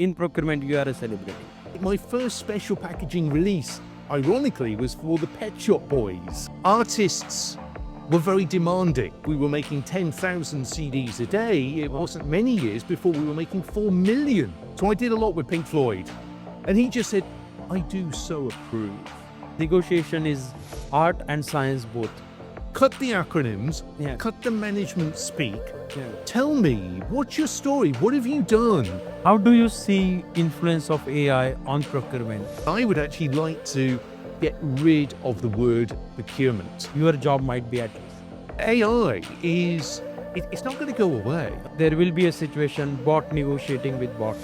in procurement, you are a celebrity. My first special packaging release, ironically, was for the Pet Shop Boys. Artists were very demanding. We were making 10,000 CDs a day. It wasn't many years before we were making 4 million. So I did a lot with Pink Floyd. And he just said, I do so approve. Negotiation is art and science both. Cut the acronyms, Yeah. cut the management speak. Yeah. Tell me, what's your story? What have you done? How do you see influence of AI on procurement? I would actually like to get rid of the word procurement. Your job might be at risk. AI it's not going to go away. There will be a situation bot negotiating with bot.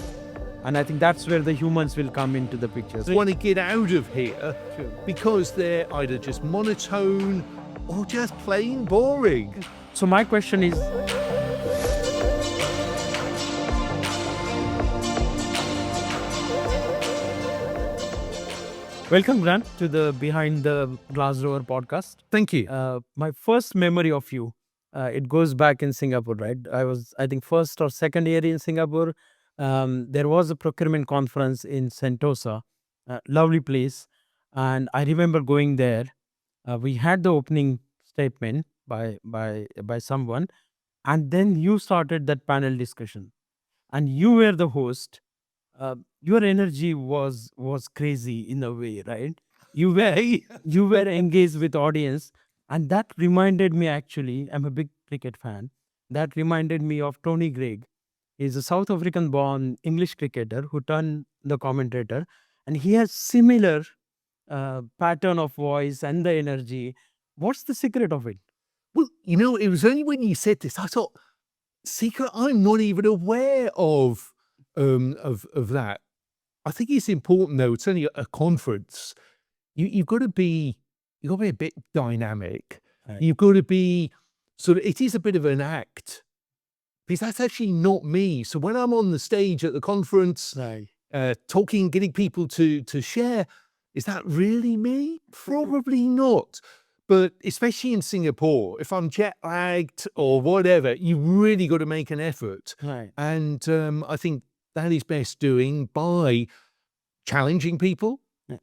And I think that's where the humans will come into the picture. I want to get out of here because they're either just monotone or just plain boring. So my question is, welcome, Grant, to the Behind the Glass Door podcast. Thank you. My first memory of you, it goes back in Singapore, right? I think, first or second year in Singapore. There was a procurement conference in Sentosa, lovely place. And I remember going there. We had the opening statement by someone, and then you started that panel discussion, and you were the host. Your energy was crazy in a way, right? You were engaged with audience, and that reminded me, actually, I'm a big cricket fan. That reminded me of Tony Greig. He's a South African born English cricketer who turned the commentator, and he has similar pattern of voice and the energy. What's the secret of it? Well, it was only when you said this, I thought, secret, I'm not even aware of that. I think it's important though, it's only a conference. You've got to be a bit dynamic. Right. You've got to be it is a bit of an act. Because that's actually not me. So when I'm on the stage at the conference, Right. talking, getting people to share, is that really me? Probably not. But especially in Singapore, if I'm jet lagged or whatever, you really got to make an effort. Right. And I think that is best doing by challenging people,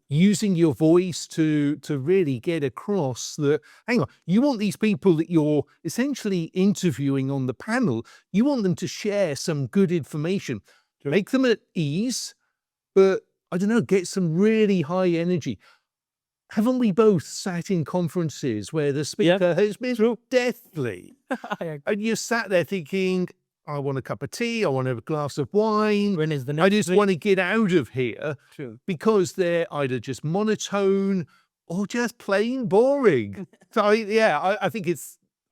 using your voice to really get across hang on, you want these people that you're essentially interviewing on the panel, you want them to share some good information, make them at ease, but I don't know, get some really high energy. Haven't we both sat in conferences where the speaker has been deathly? And you sat there thinking, I want a cup of tea, I want a glass of wine. When is the next I just drink? want to get out of here. True. Because they're either just monotone or just plain boring. So I think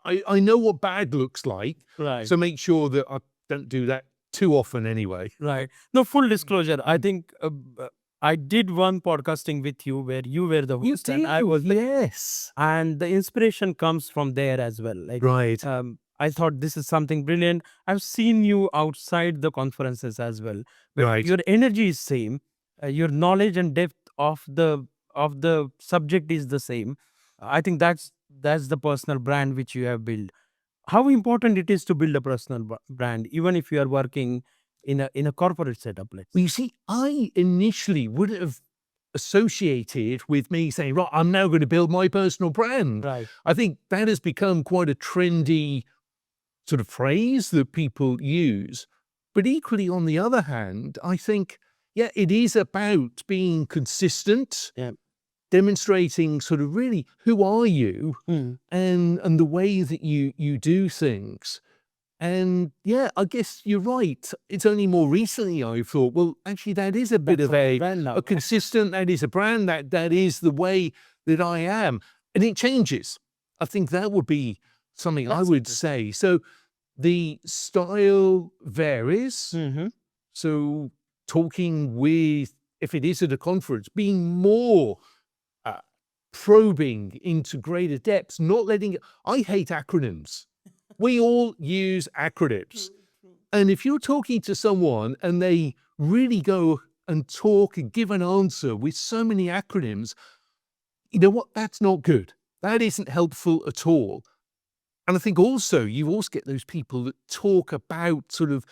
I know what bad looks like. Right. So make sure that I don't do that too often anyway. Right. No, full disclosure, I think I did one podcasting with you where you were the host and I was yes. and the inspiration comes from there as well. Like, Right. I thought this is something brilliant. I've seen you outside the conferences as well. Where Right. Your energy is same. Your knowledge and depth of the subject is the same. I think that's the personal brand which you have built. How important it is to build a personal brand, even if you are working in a corporate setup. Well, you see, I initially would have associated with me saying, right, I'm now going to build my personal brand. Right. I think that has become quite a trendy sort of phrase that people use. But equally, on the other hand, I think, it is about being consistent, demonstrating sort of really who are you and the way that you do things. And I guess you're right. It's only more recently I thought, well, actually, that is a bit of a consistent, that is a brand, that is the way that I am. And it changes. I think that would be something I would say. So the style varies. Mm-hmm. So talking with, if it is at a conference, being more probing into greater depths, not letting it, I hate acronyms. We all use acronyms. And if you're talking to someone and they really go and talk and give an answer with so many acronyms, you know what? That's not good. That isn't helpful at all. And I think also you also get those people that talk about sort of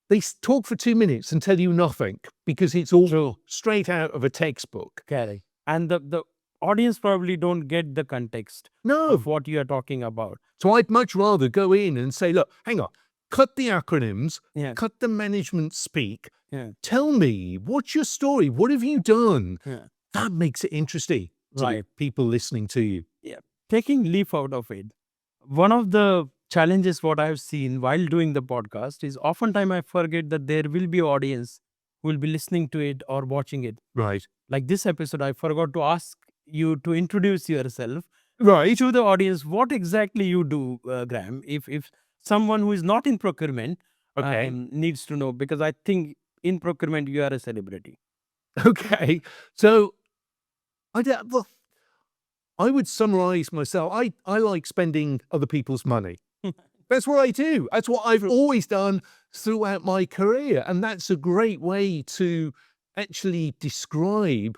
they talk for 2 minutes and tell you nothing because it's all True. straight out of a textbook. Correct. And the audience probably don't get the context No. of what you are talking about. So I'd much rather go in and say, look, hang on, cut the acronyms, Yeah. cut the management speak. Yeah. Tell me, what's your story? What have you done? Yeah. That makes it interesting to Right. people listening to you. Taking leaf out of it, one of the challenges what I've seen while doing the podcast is oftentimes I forget that there will be audience who will be listening to it or watching it. Right. Like this episode, I forgot to ask you to introduce yourself Right. to the audience. What exactly you do, Graham? If someone who is not in procurement Okay. needs to know, because I think in procurement you are a celebrity. Okay. So I would summarize myself. I like spending other people's money. That's what I do. That's what I've always done throughout my career. And that's a great way to actually describe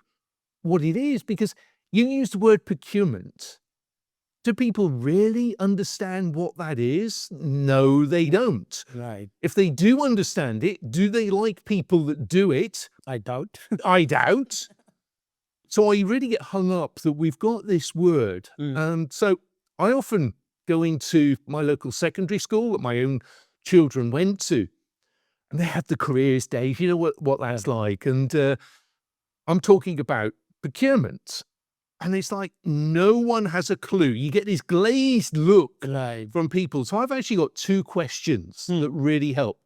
what it is, because you use the word procurement. Do people really understand what that is? No, they don't. Right. If they do understand it, do they like people that do it? I doubt. I doubt. So I really get hung up that we've got this word. So I often go into my local secondary school that my own children went to, and they had the careers day. You know what that's like. And I'm talking about procurement. And it's like no one has a clue. You get this glazed look Right. from people. So I've actually got 2 questions that really help.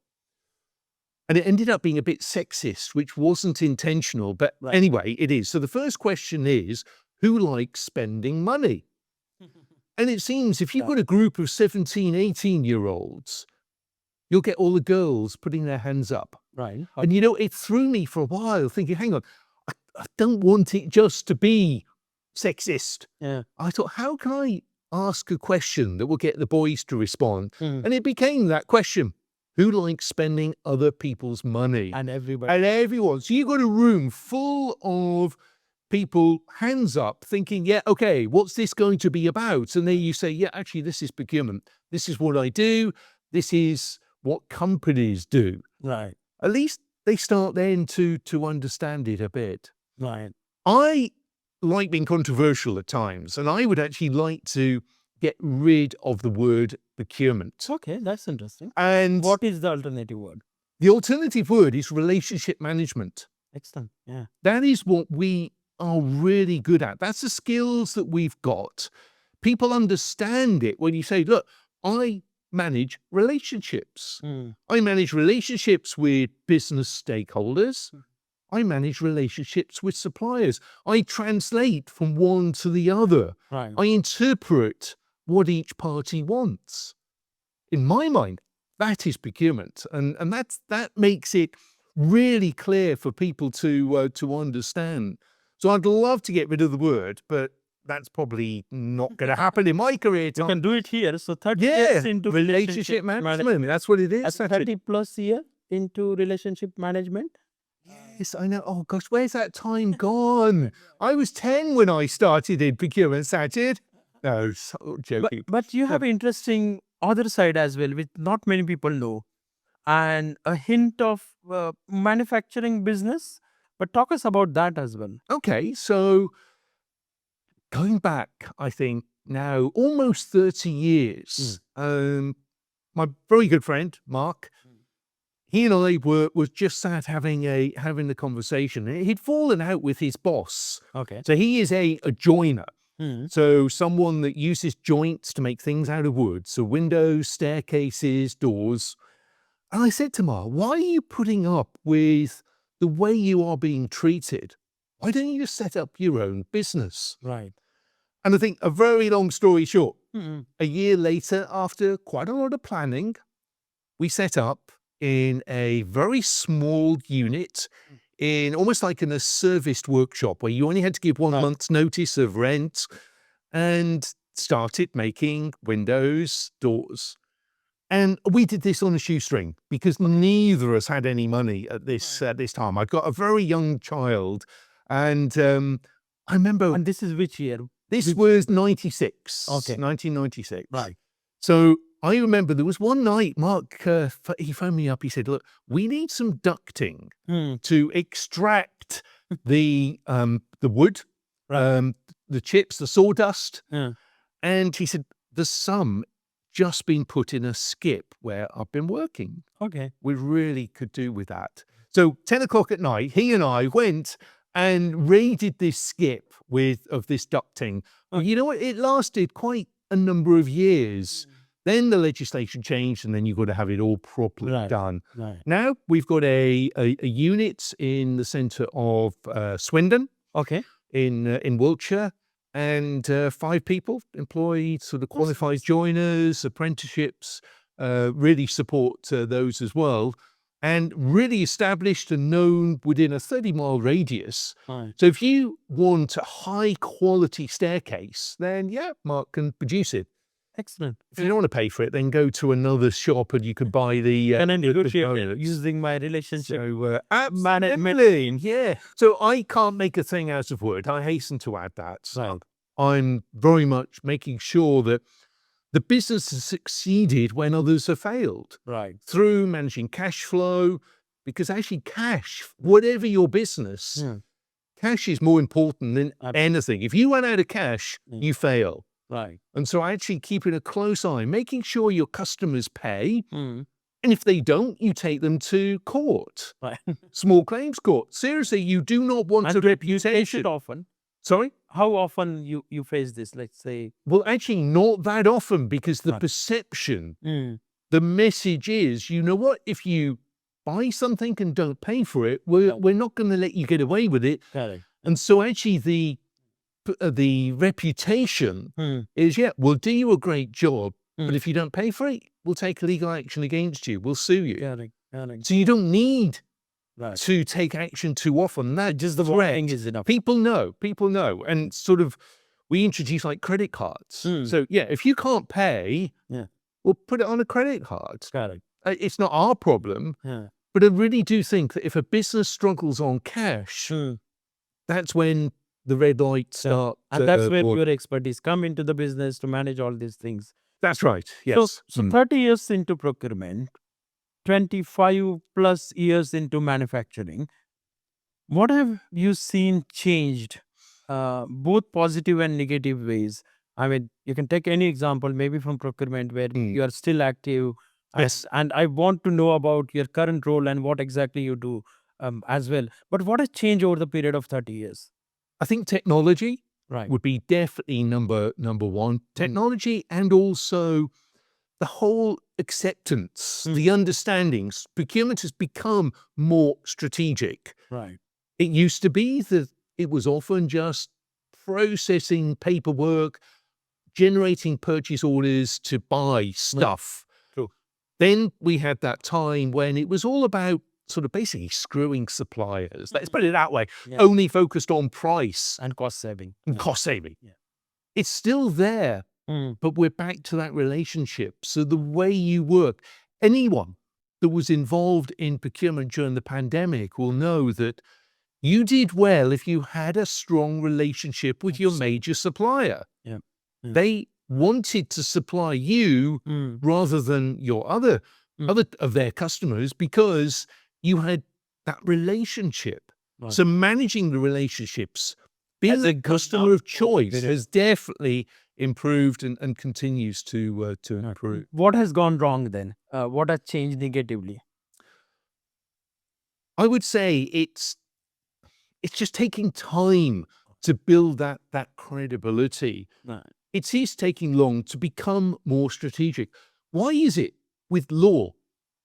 And it ended up being a bit sexist, which wasn't intentional. But anyway, it is. So the first question is, who likes spending money? And it seems if you've got a group of 17, 18-year-olds, you'll get all the girls putting their hands up. Right. And, it threw me for a while thinking, hang on, I don't want it just to be sexist. Yeah. I thought, how can I ask a question that will get the boys to respond? And it became that question. Who likes spending other people's money? And everybody. And everyone. So you've got a room full of people, hands up, thinking, yeah, okay, what's this going to be about? And then you say, yeah, actually, this is procurement. This is what I do. This is what companies do. Right. At least they start then to understand it a bit. Right. I like being controversial at times, and I would actually like to get rid of the word procurement. Okay, that's interesting. And What is the alternative word? the alternative word is relationship management. Excellent. Yeah. That is what we are really good at. That's the skills that we've got. People understand it when you say, look, I manage relationships. I manage relationships with business stakeholders. I manage relationships with suppliers. I translate from one to the other. Right. I interpret what each party wants. In my mind, that is procurement. And that makes it really clear for people to understand. So I'd love to get rid of the word, but that's probably not going to happen in my career. You can do it here. So 30 years into relationship management. That's what it is. 30 plus year into relationship management. Yes, I know. Oh gosh, where's that time gone? I was 10 when I started in procurement, Sajid. No, so joking. But you have an interesting other side as well, which not many people know, and a hint of manufacturing business. But talk us about that as well. Okay, so going back, I think now almost 30 years, my very good friend, Mark, he and I was just sat having the conversation. He'd fallen out with his boss. Okay. So he is a joiner. So someone that uses joints to make things out of wood. So windows, staircases, doors. And I said to Mark, why are you putting up with the way you are being treated? Why don't you just set up your own business? Right. And I think a very long story short, a year later, after quite a lot of planning, we set up in a very small unit in almost like in a serviced workshop where you only had to give 1 month's notice of rent, and started making windows, doors. And we did this on a shoestring because neither of us had any money at this time. I've got a very young child, and I remember... And this is which year? This was 96. Okay. 1996. Right. So I remember there was one night, Mark, he phoned me up. He said, look, we need some ducting to extract the wood, Right. the chips, the sawdust. Yeah. And he said, there's some just been put in a skip where I've been working. Okay. We really could do with that. So 10 o'clock at night, he and I went and raided this skip of this ducting. Well, you know what? It lasted quite a number of years. Then the legislation changed, and then you've got to have it all properly done. Right. Now we've got a unit in the centre of Swindon, Okay. in Wiltshire, and 5 people employed, sort of qualified joiners, apprenticeships, really support those as well, and really established and known within a 30-mile radius. Right. So if you want a high-quality staircase, then yeah, Mark can produce it. Excellent. If you don't want to pay for it, then go to another shop and you can buy the And then using my relationship management. management. Yeah. So I can't make a thing out of wood. I hasten to add that. Right. I'm very much making sure that the business has succeeded when others have failed. Right. Through managing cash flow, because actually cash, whatever your business, Yeah. cash is more important than anything. If you run out of cash, you fail. Right. And so actually keeping a close eye, making sure your customers pay. Mm. And if they don't, you take them to court, Right. small claims court. Seriously, you do not want And a you face reputation. it often. Sorry? How often you face this? Let's say. Well, actually, not that often, because the Right. perception, Mm. the message is, you know what? If you buy something and don't pay for it, we're not going to let you get away with it. Correct. And so actually the reputation is, yeah, we'll do you a great job, but if you don't pay for it, we'll take legal action against you. We'll sue you. Correct. So you don't need Right. to take action too often. That Just the warning is enough. People know. And sort of, we introduce like credit cards. So yeah, if you can't pay, we'll put it on a credit card. Correct. It's not our problem. Yeah. But I really do think that if a business struggles on cash, that's when the red lights start. And that's where your expertise come into the business to manage all these things. That's right. Yes. So 30 years into procurement, 25 plus years into manufacturing, what have you seen changed, both positive and negative ways? I mean, you can take any example, maybe from procurement where you are still active. Yes. And I want to know about your current role and what exactly you do as well. But what has changed over the period of 30 years? I think technology Right. would be definitely number one. Technology, and also the whole acceptance, the understandings. Procurement has become more strategic. Right. It used to be that it was often just processing paperwork, generating purchase orders to buy stuff. True. Then we had that time when it was all about sort of basically screwing suppliers. Let's put it that way. Yeah. Only focused on price And cost saving. and cost saving. Yeah. It's still there, but we're back to that relationship. So the way you work, anyone that was involved in procurement during the pandemic will know that you did well if you had a strong relationship with your major supplier. Yeah. They wanted to supply you rather than your other of their customers, because you had that relationship. Right. So managing the relationships, being As a a good customer of outcome, choice, very- has definitely improved and continues to improve. What has gone wrong then? What has changed negatively? I would say it's just taking time to build that credibility. Right. It is taking long to become more strategic. Why is it with law,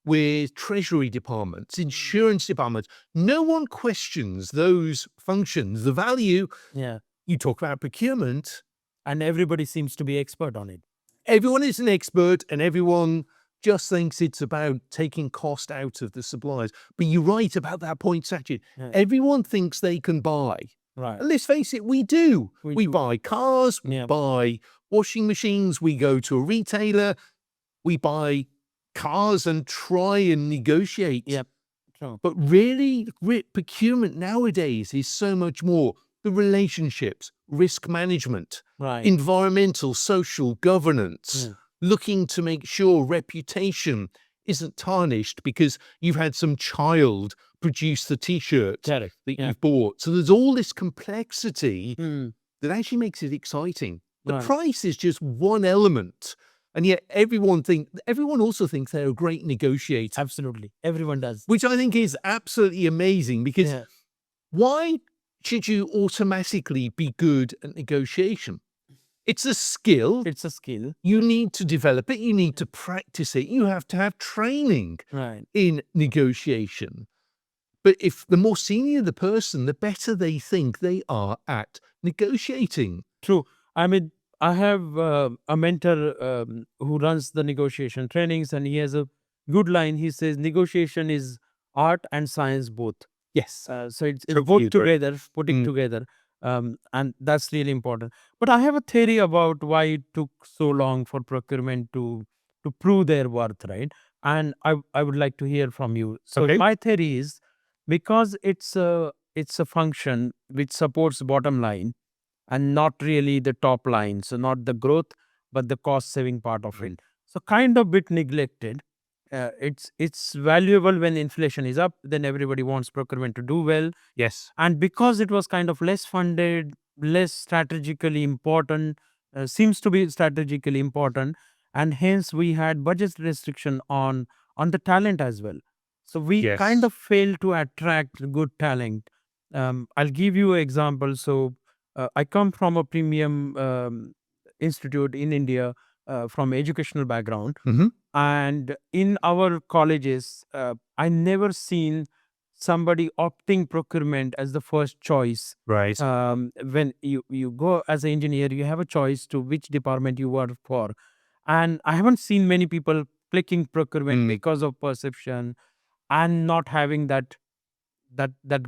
with treasury departments, insurance departments, no one questions those functions, the value? Yeah. You talk about procurement, And everybody seems to be expert on it. everyone is an expert and everyone just thinks it's about taking cost out of the suppliers. But you're right about that point, Sachin. Yeah. Everyone thinks they can buy. Right. And let's face it, we do. We We do. buy cars, we Yeah. buy washing machines, we go to a retailer, we buy cars and try and negotiate. Yep. True. But really, procurement nowadays is so much more. The relationships, risk management, Right. environmental, social governance, Yeah. looking to make sure reputation isn't tarnished because you've had some child produce the T-shirt Correct. that Yeah. you've bought. So there's all this complexity Mm. that actually makes it exciting. The Right. price is just one element, and yet everyone also thinks they're a great negotiator, Absolutely. Everyone does. which I think is absolutely amazing because Yeah. why should you automatically be good at negotiation? It's a skill. It's a skill. You need to develop it. You need to practice it. You have to have training Right. in negotiation. But if the more senior the person, the better they think they are at negotiating. True. I mean, I have a mentor who runs the negotiation trainings, and he has a good line. He says, negotiation is art and science both. Yes. So it's Totally both agree. together, putting Mm. together, and that's really important. But I have a theory about why it took so long for procurement to prove their worth, right? And I would like to hear from you. So Okay. my theory is because it's a function which supports bottom line and not really the top line. So not the growth, but the cost saving part of Right. it. So kind of bit neglected. It's valuable when inflation is up. Then everybody wants procurement to do well, Yes. and because it was kind of less funded, less strategically important, seems to be strategically important, and hence we had budget restriction on the talent as well. So we kind Yes. of failed to attract good talent. I'll give you an example. So I come from a premium institute in India, from educational background, Mhm. and in our colleges, I never seen somebody opting procurement as the first choice. Right. When you go as an engineer, you have a choice to which department you work for, and I haven't seen many people clicking procurement Mm. because of perception and not having that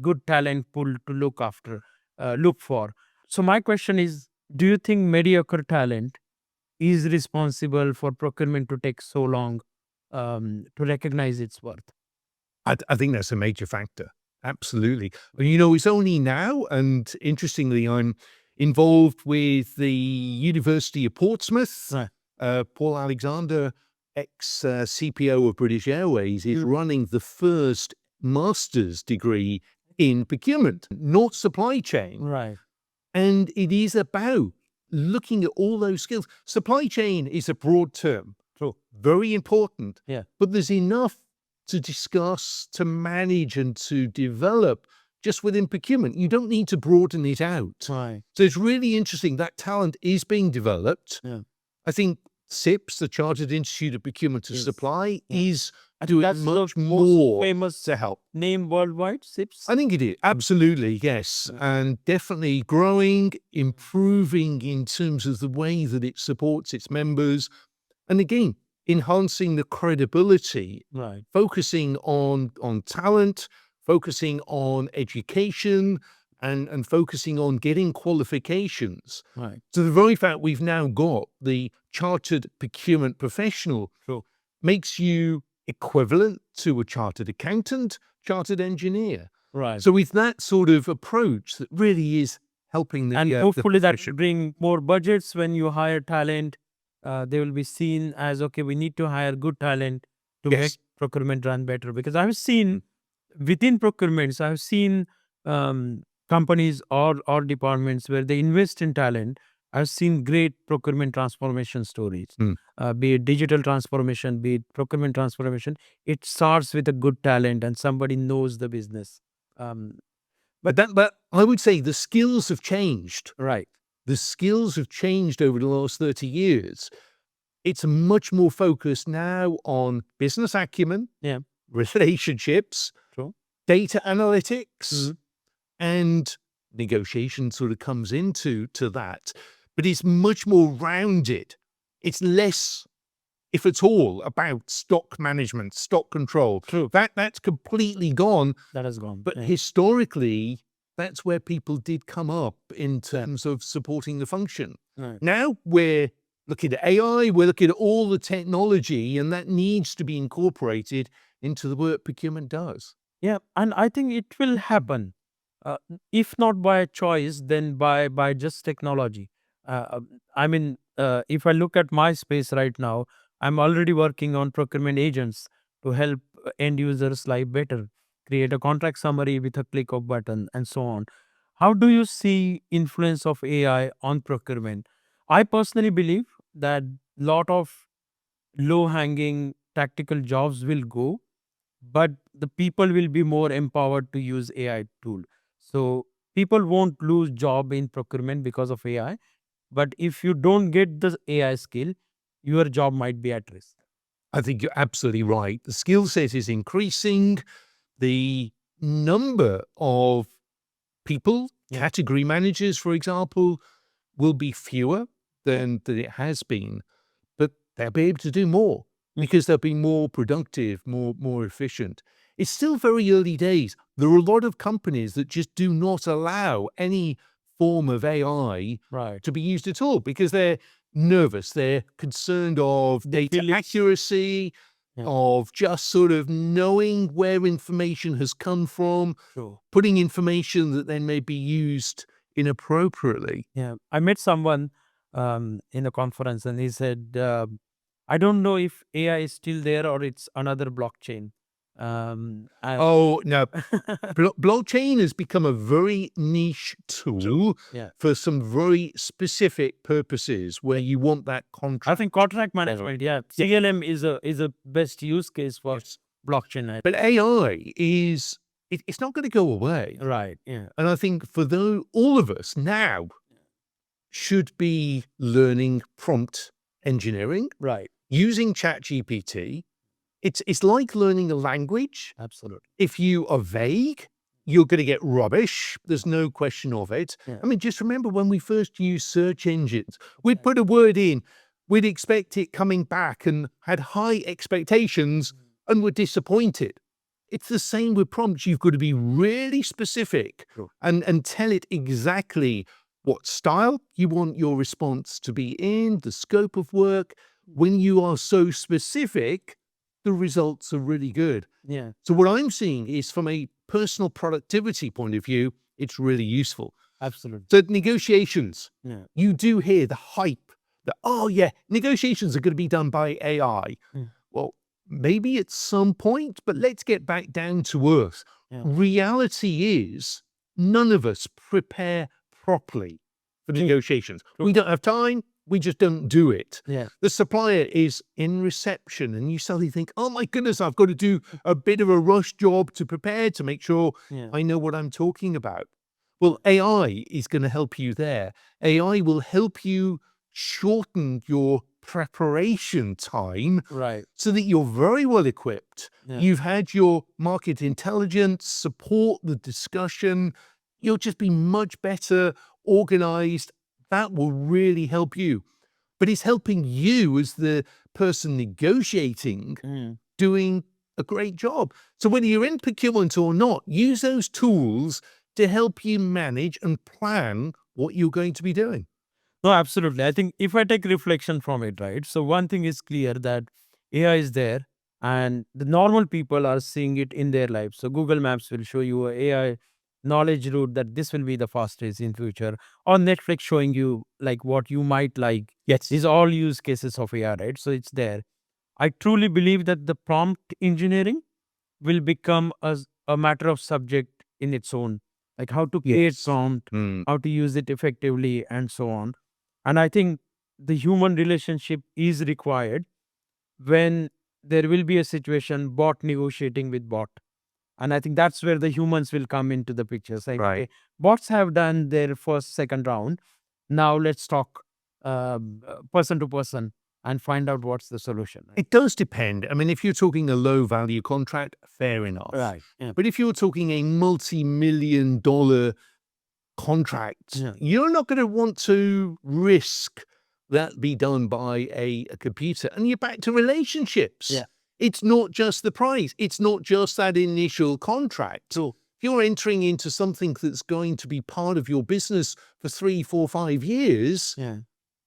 good talent pool to look for. So my question is, do you think mediocre talent is responsible for procurement to take so long to recognize its worth? I think that's a major factor. Absolutely. You know, it's only now, and interestingly, I'm involved with the University of Portsmouth. Right. Paul Alexander, ex CPO of British Airways, is running the first master's degree in procurement, not supply chain. Right. And it is about looking at all those skills. Supply chain is a broad term. True. Very important. Yeah. But there's enough to discuss, to manage, and to develop just within procurement. You don't need to broaden it out. Right. So it's really interesting. That talent is being developed. Yeah. I think CIPS, the Chartered Institute of Procurement and Yes. Supply, Yeah. is And doing that's much the most more famous to help. name worldwide, SIPS. I think it is. Absolutely, yes. And definitely growing, improving in terms of the way that it supports its members. And again, enhancing the credibility, Right. focusing on talent, focusing on education, and focusing on getting qualifications. Right. So the very fact we've now got the chartered procurement professional True. makes you equivalent to a chartered accountant, chartered engineer. Right. So with that sort of approach, that really is helping the And the hopefully that profession. will bring more budgets when you hire talent. They will be seen as, okay, we need to hire good talent to make Yes. procurement run better. Because I've seen within procurements, I've seen companies or departments where they invest in talent. I've seen great procurement transformation stories, Mm. be it digital transformation, be it procurement transformation. It starts with a good talent and somebody knows the business. But I would say the skills have changed. Right. The skills have changed over the last 30 years. It's much more focused now on business acumen, Yeah. relationships, True. data analytics, Mhm. and negotiation sort of comes into that. But it's much more rounded. It's less, if at all, about stock management, stock control. True. That's completely gone. That has gone. But Yeah. historically, that's where people did come up in terms of supporting the function. Right. Now we're looking at AI, we're looking at all the technology, and that needs to be incorporated into the work procurement does. Yeah, and I think it will happen. If not by choice, then by just technology. I mean, if I look at my space right now, I'm already working on procurement agents to help end users' life better, create a contract summary with a click of button, and so on. How do you see influence of AI on procurement? I personally believe that lot of low-hanging tactical jobs will go, but the people will be more empowered to use AI tool. So people won't lose job in procurement because of AI, but if you don't get the AI skill, your job might be at risk. I think you're absolutely right. The skill set is increasing. The number of people, Yeah. category managers, for example, will be fewer than it has been, but they'll be able to do more Mm. because they'll be more productive, more efficient. It's still very early days. There are a lot of companies that just do not allow any form of AI Right. to be used at all because they're nervous. They're concerned of They data feel it. accuracy, Yeah. of just sort of knowing where information has come from, True. putting information that then may be used inappropriately. Yeah. I met someone in a conference and he said, I don't know if AI is still there or it's another blockchain. I, Oh, no. Blockchain has become a very niche tool yeah. for some very specific purposes where you want that I contract. think contract management, yeah. Yeah. CLM is a best use case for Yes. blockchain. But AI is, it's not going to go away. Right. Yeah. And I think for all of us now should be learning prompt engineering, Right. using ChatGPT. It's like learning a language. Absolutely. If you are vague, you're going to get rubbish. There's no question of it. Yeah. I mean, just remember when we first used search engines, we'd put a word in, we'd expect it coming back and had high expectations and were disappointed. It's the same with prompts. You've got to be really specific True. and tell it exactly what style you want your response to be in, the scope of work. When you are so specific, the results are really good. Yeah. So what I'm seeing is from a personal productivity point of view, it's really useful. Absolutely. So negotiations, Yeah. you do hear the hype that, oh yeah, negotiations are going to be done by AI. Yeah. Well, maybe at some point, but let's get back down to earth. Yeah. Reality is none of us prepare properly for negotiations. We don't have time. We just don't do it. Yeah. The supplier is in reception and you suddenly think, oh my goodness, I've got to do a bit of a rush job to prepare to make sure Yeah. I know what I'm talking about. Well, AI is going to help you there. AI will help you shorten your preparation time Right. so that you're very well equipped. Yeah. You've had your market intelligence support the discussion. You'll just be much better organized. That will really help you. But it's helping you as the person negotiating, Mm. doing a great job. So whether you're in procurement or not, use those tools to help you manage and plan what you're going to be doing. No, absolutely. I think if I take reflection from it, right? So one thing is clear that AI is there and the normal people are seeing it in their lives. So Google Maps will show you a AI knowledge route that this will be the fastest in future, or Netflix showing you like what you might like. Yes. These are all use cases of AI, right? So it's there. I truly believe that the prompt engineering will become a matter of subject in its own, like how to create Yes. prompt, Mm. how to use it effectively, and so on. And I think the human relationship is required when there will be a situation bot negotiating with bot. And I think that's where the humans will come into the picture. Saying, Right. okay, bots have done their first, second round. Now let's talk person to person and find out what's the solution. Right? It does depend. I mean, if you're talking a low value contract, fair enough. Right. Yeah. But if you're talking a multi-million-dollar contract, Yeah. you're not going to want to risk that be done by a computer. And you're back to relationships. Yeah. It's not just the price. It's not just that initial contract. So If you're entering into something that's going to be part of your business for 3, 4, 5 years, yeah.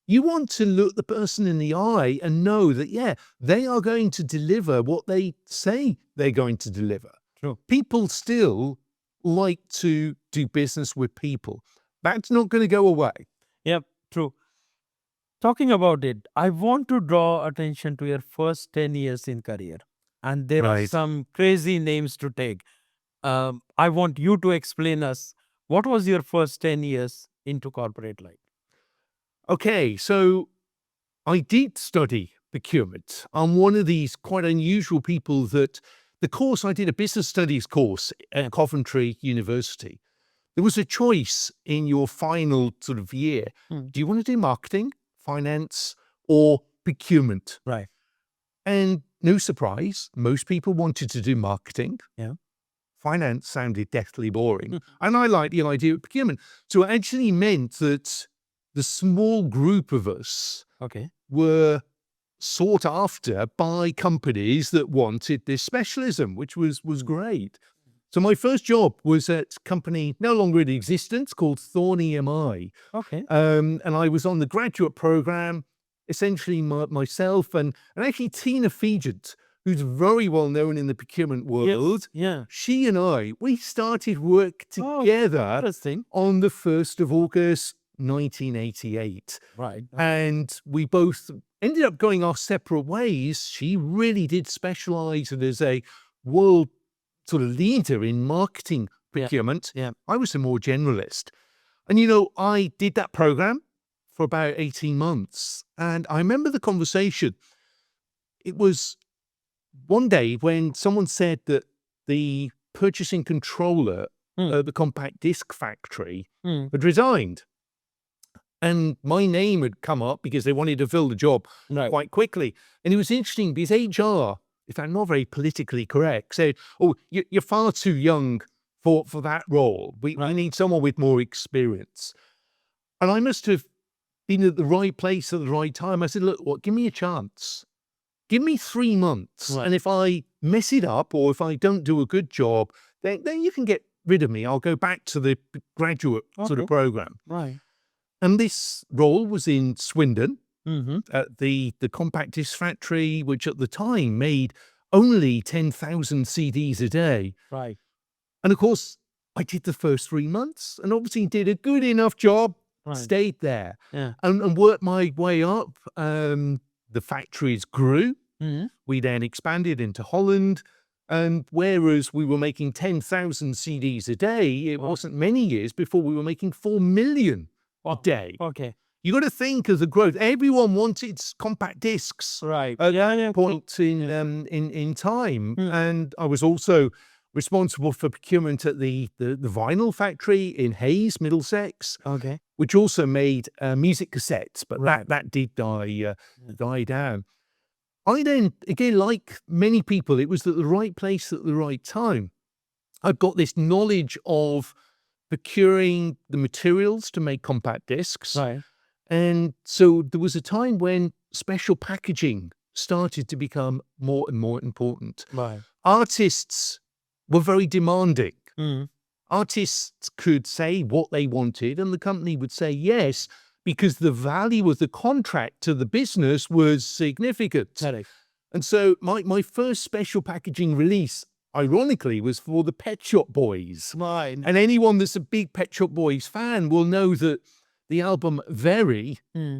you want to look the person in the eye and know that, yeah, they are going to deliver what they say they're going to deliver. True. People still like to do business with people. That's not going to go away. Yep. True. Talking about it, I want to draw attention to your first 10 years in career. And there are Right. some crazy names to take. I want you to explain us what was your first 10 years into corporate life? Okay, so I did study procurement. I'm one of these quite unusual people that the course I did, a business studies course at Coventry University. There was a choice in your final sort of year. Hmm. Do you want to do marketing, finance, or procurement? Right. And no surprise, most people wanted to do marketing. Yeah. Finance sounded deathly boring. And I liked the idea of procurement. So it actually meant that the small group of us Okay. were sought after by companies that wanted this specialism, which was great. So my first job was at a company no longer in existence called Thorn EMI. Okay. And I was on the graduate program, essentially myself and actually Tina Fegent, who's very well known in the procurement world. Yeah. She and I, we started work Oh, together interesting. on the 1st of August, 1988. Right. And we both ended up going our separate ways. She really did specialize as a world sort of leader in marketing procurement. Yeah. I was a more generalist. And, you know, I did that program for about 18 months. And I remember the conversation. It was one day when someone said that the purchasing controller at the compact disc factory had resigned. And my name had come up because they wanted to fill the job quite quickly. And it was interesting because HR, if I'm not very politically correct, said, oh, you're far too young for that role. We need someone with more experience. And I must have been at the right place at the right time. I said, look, give me a chance. Give me 3 months. Right. And if I mess it up or if I don't do a good job, then you can get rid of me. I'll go back to the graduate sort of program. Right. And this role was in Swindon Mm-hmm. at the compact disc factory, which at the time made only 10,000 CDs a day. Right. And of course, I did the first 3 months and obviously did a good enough job, stayed there Yeah. and worked my way up. The factories grew. Mm-hmm. We then expanded into Holland. And whereas we were making 10,000 CDs a day, it wasn't many years before we were making 4 million a day. Okay. You got to think of the growth. Everyone wanted compact discs Right. at Yeah. point in time. And I was also responsible for procurement at the vinyl factory in Hayes, Middlesex, Okay. which also made music cassettes, but that did die down. I then, again, like many people, it was at the right place at the right time. I've got this knowledge of procuring the materials to make compact discs. Right. And so there was a time when special packaging started to become more and more important. Right. Artists were very demanding. Mm. Artists could say what they wanted and the company would say yes, because the value of the contract to the business was significant. Correct. And so my first special packaging release, ironically, was for the Pet Shop Boys. Right. And anyone that's a big Pet Shop Boys fan will know that the album Very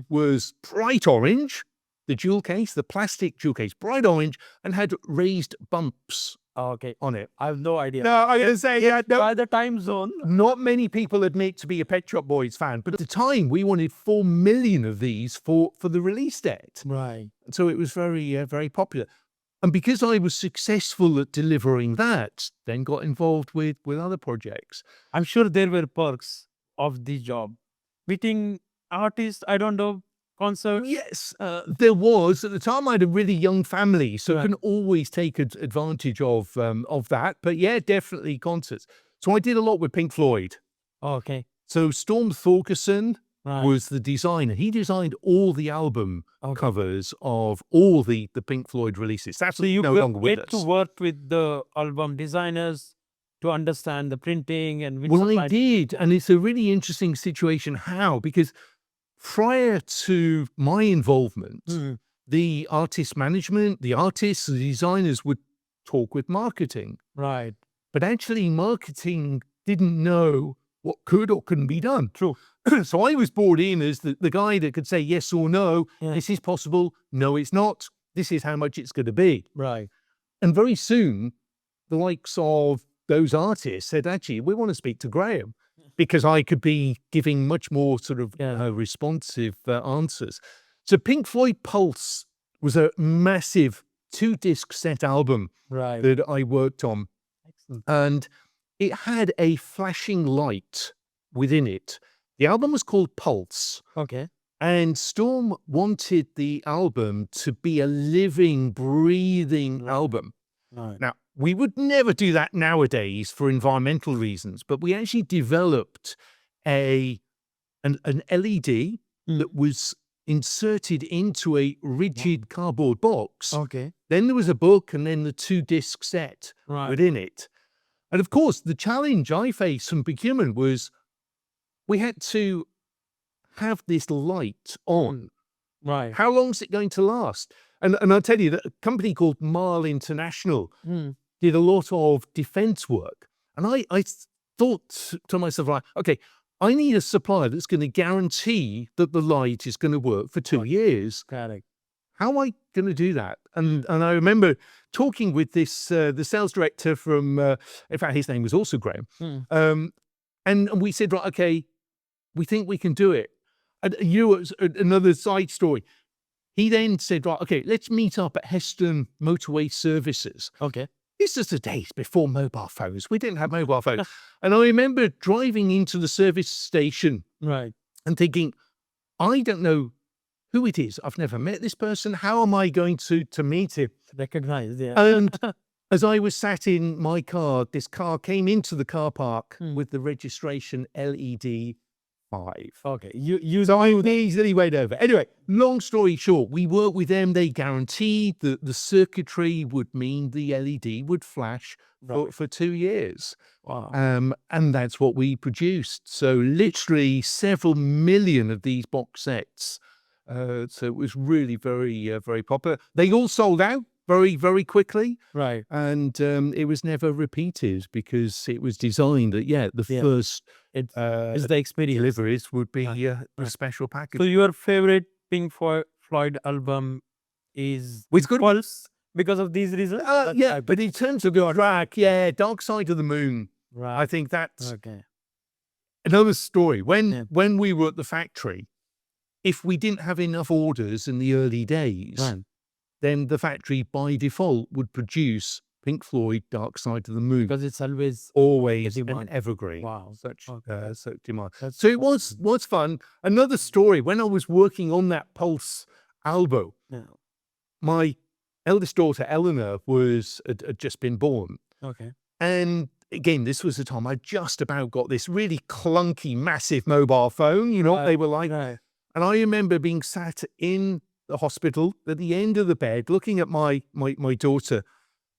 was bright orange, the jewel case, the plastic jewel case, bright orange, and had raised bumps Okay. on it. I have no idea. No, I'm going to say, By the time zone. not many people admit to be a Pet Shop Boys fan, but at the time we wanted 4 million of these for the release date. Right. So it was very popular. And because I was successful at delivering that, then got involved with other projects. I'm sure there were perks of the job. Meeting artists, I don't know, concerts. Yes, there was. At the time, I had a really young family, so Right. couldn't always take advantage of that. But yeah, definitely concerts. So I did a lot with Pink Floyd. Okay. So Storm Thorgerson Right. was the designer. He designed all the album Okay. covers of all the Pink Floyd releases. That's So you no longer with get us. to work with the album designers to understand the printing and which Well, I supply- did. And it's a really interesting situation. How? Because prior to my involvement, the artist management, the artists, the designers would talk with marketing. Right. But actually, marketing didn't know what could or couldn't be done. True. So I was brought in as the guy that could say yes or no. Yeah. This is possible. No, it's not. This is how much it's going to be. Right. And very soon, the likes of those artists said, actually, we want to speak to Graham, because I could be giving much more sort of responsive answers. So Pink Floyd Pulse was a massive 2-disc set album that I worked on. Excellent. And it had a flashing light within it. The album was called Pulse. Okay. And Storm wanted the album to be a living, breathing album. Right. Now, we would never do that nowadays for environmental reasons, but we actually developed an LED that was inserted into a rigid cardboard box. Okay. Then there was a book and then the 2-disc set within it. And of course, the challenge I faced from procurement was we had to have this light on. Right. How long is it going to last? And I'll tell you that a company called Multinational did a lot of defense work. And I thought to myself, like, okay, I need a supplier that's going to guarantee that the light is going to work for 2 years. Correct. How am I going to do that? And I remember talking with this the sales director from, in fact, his name was also Graham. And we said, right, okay, we think we can do it. And another side story. He then said, right, okay, let's meet up at Heston Motorway Services. Okay. This is the days before mobile phones. We didn't have mobile phones. And I remember driving into the service station and thinking, I don't know who it is. I've never met this person. How am I going to meet him? Recognize, yeah. And as I was sat in my car, this car came into the car park with the registration LED 5. Okay. So I easily went over. Anyway, long story short, we worked with them. They guaranteed that the circuitry would mean the LED would flash for 2 years. Wow. And that's what we produced. So literally several million of these box sets. So it was really very, very popular. They all sold out very, very quickly. Right. And it was never repeated because it was designed that, the first It's the experience. deliveries would be a special package. So your favorite Pink Floyd album is It's good. Pulse because of these reasons? But in terms of the track, Dark Side of the Moon. Right. I think that's Okay. another story. When we were at the factory, if we didn't have enough orders in the early days, then the factory by default would produce Pink Floyd, Dark Side of the Moon. Because it's always an demand. evergreen. Wow. Such demand. That's So it was fun. Another story, when I was working on that Pulse album, my eldest daughter, Eleanor, had just been born. Okay. And again, this was the time I just about got this really clunky, massive mobile phone. You know what they were like? Right. And I remember being sat in the hospital at the end of the bed, looking at my daughter,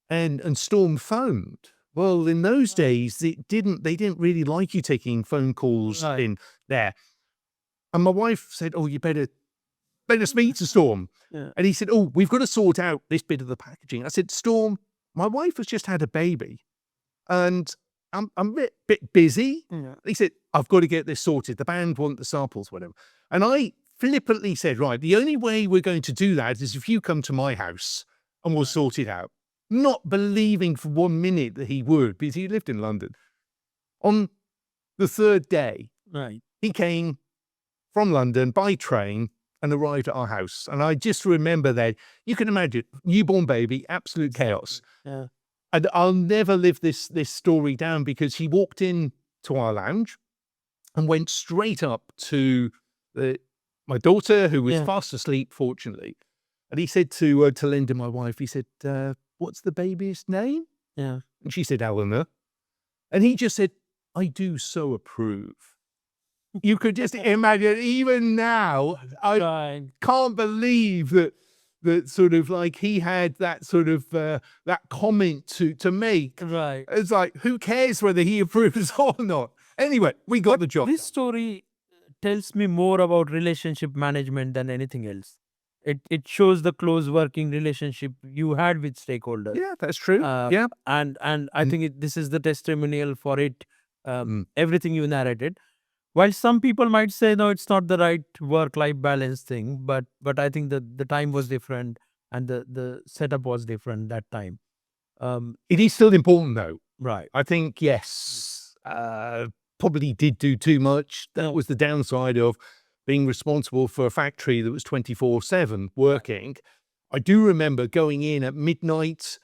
and Storm phoned. Well, in those days, they didn't really like you taking phone calls in there. And my wife said, "Oh, you better speak to Storm." Yeah. And he said, "Oh, we've got to sort out this bit of the packaging." I said, "Storm, my wife has just had a baby, and I'm a bit busy." Yeah. He said, "I've got to get this sorted. The band want the samples, whatever." And I flippantly said, "Right, the only way we're going to do that is if you come to my house and we'll sort it out." Not believing for 1 minute that he would, because he lived in London. On the third day, he came from London by train and arrived at our house. And I just remember that, you can imagine, newborn baby, absolute chaos. Yeah. And I'll never live this story down, because he walked in to our lounge and went straight up to my daughter, who was fast asleep, fortunately. And he said to Linda, my wife, he said, "What's the baby's name?" Yeah. And she said, "Eleanor." And he just said, "I do so approve." You could just imagine, even now, I can't believe that sort of like he had that sort of that comment to make. Right. It's like, who cares whether he approves or not? Anyway, we got the job. This story tells me more about relationship management than anything else. It shows the close working relationship you had with stakeholders. Yeah, that's true. And I think this is the testimonial for it everything you narrated. While some people might say, no, it's not the right work-life balance thing, but I think that the time was different and the setup was different that time. It is still important, though. Right. I think, yes, probably did do too much. That was the downside of being responsible for a factory that was 24/7 working. I do remember going in at midnight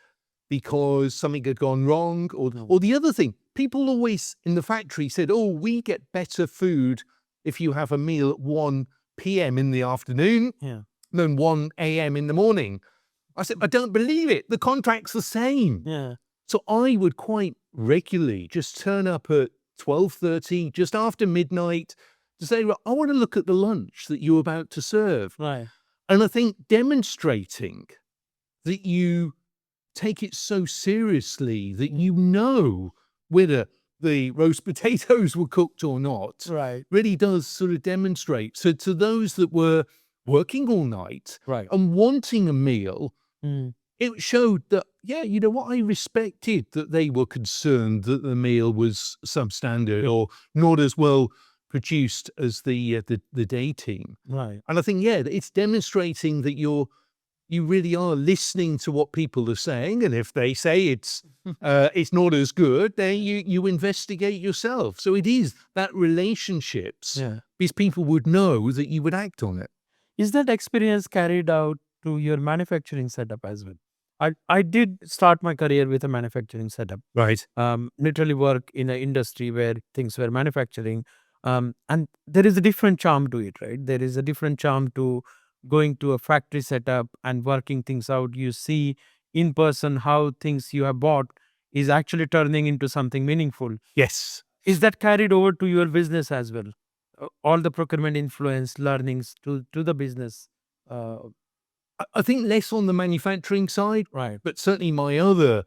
because something had gone wrong, or the other thing, people always in the factory said, oh, we get better food if you have a meal at 1 p.m. in the afternoon Yeah. than 1 a.m. in the morning. I said, I don't believe it. The contract's the same. Yeah. So I would quite regularly just turn up at 12:30, just after midnight, to say, right, I want to look at the lunch that you're about to serve. Right. And I think demonstrating that you take it so seriously that you know whether the roast potatoes were cooked or not, Right. really does sort of demonstrate. So to those that were working all night Right. and wanting a meal, Mm. it showed that, yeah, you know what, I respected that they were concerned that the meal was substandard or not as well produced as the day team. Right. And I think, yeah, it's demonstrating that you really are listening to what people are saying, and if they say it's not as good, then you investigate yourself. So it is that relationships, Yeah. because people would know that you would act on it. Is that experience carried out to your manufacturing setup as well? I did start my career with a manufacturing setup. Right. Literally work in an industry where things were manufacturing. And there is a different charm to it, right? There is a different charm to going to a factory setup and working things out. You see in person how things you have bought is actually turning into something meaningful. Yes. Is that carried over to your business as well? All the procurement influence learnings to the business. I think less on the manufacturing side, Right. but certainly my other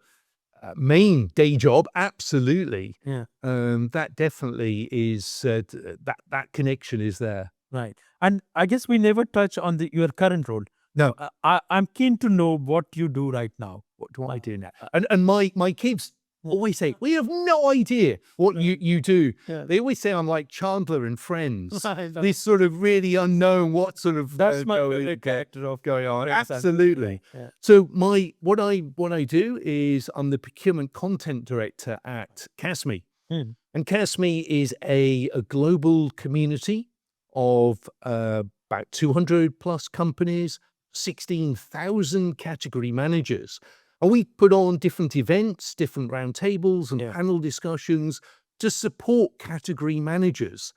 main day job, absolutely. Yeah. That definitely is that connection is there. Right. And I guess we never touch on your current role. No, I'm keen to know what you do right now. what do I do now? Uh, And my kids always say, we have no idea what you do. Yeah. They always say I'm like Chandler and Friends. Right. This sort of really unknown what sort of That's my favorite character of going on. Friends. Absolutely. Yeah. So what I do is I'm the procurement content director at CASME. Hmm. And CASME is a global community of about 200 plus companies, 16,000 category managers. And we put on different events, different roundtables and Yeah. panel discussions to support category managers.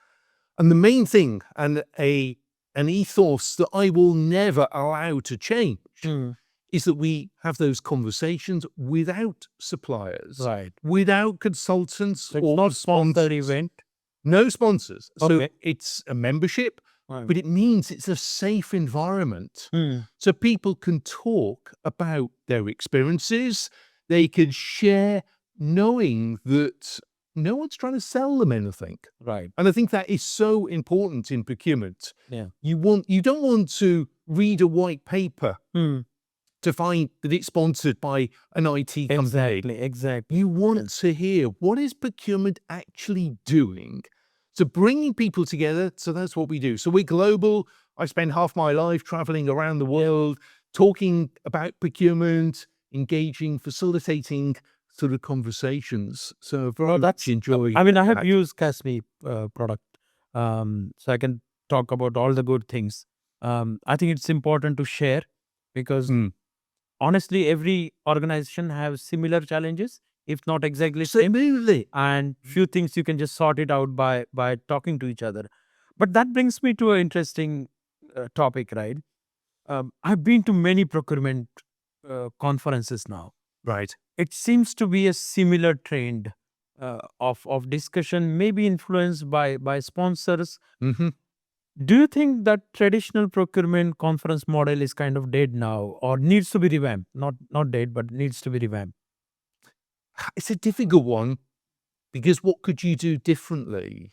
And the main thing, and an ethos that I will never allow to change, Hmm. is that we have those conversations without suppliers, Right. without consultants So it's or not sponsored sponsors. event. No sponsors. So Okay. it's a membership, Right. but it means it's a safe environment. Hmm. So people can talk about their experiences. They can share knowing that no one's trying to sell them anything. Right. And I think that is so important in procurement. Yeah. You don't want to read a white paper Hmm. to find that it's sponsored by an IT company. Exactly. You want to hear, what is procurement actually doing? So bringing people together, so that's what we do. So we're global. I spend half my life traveling around the world, talking about procurement, engaging, facilitating sort of conversations. So very much enjoy. I mean, I have that. used CASME product, so I can talk about all the good things. I think it's important to share because Mm. honestly, every organization has similar challenges, if not exactly same. Absolutely. And few things you can just sort it out by talking to each other. But that brings me to an interesting topic, right? I've been to many procurement conferences now. Right. It seems to be a similar trend of discussion, maybe influenced by sponsors. Hmm. Do you think that traditional procurement conference model is kind of dead now, or needs to be revamped? Not dead, but needs to be revamped. It's a difficult one because what could you do differently?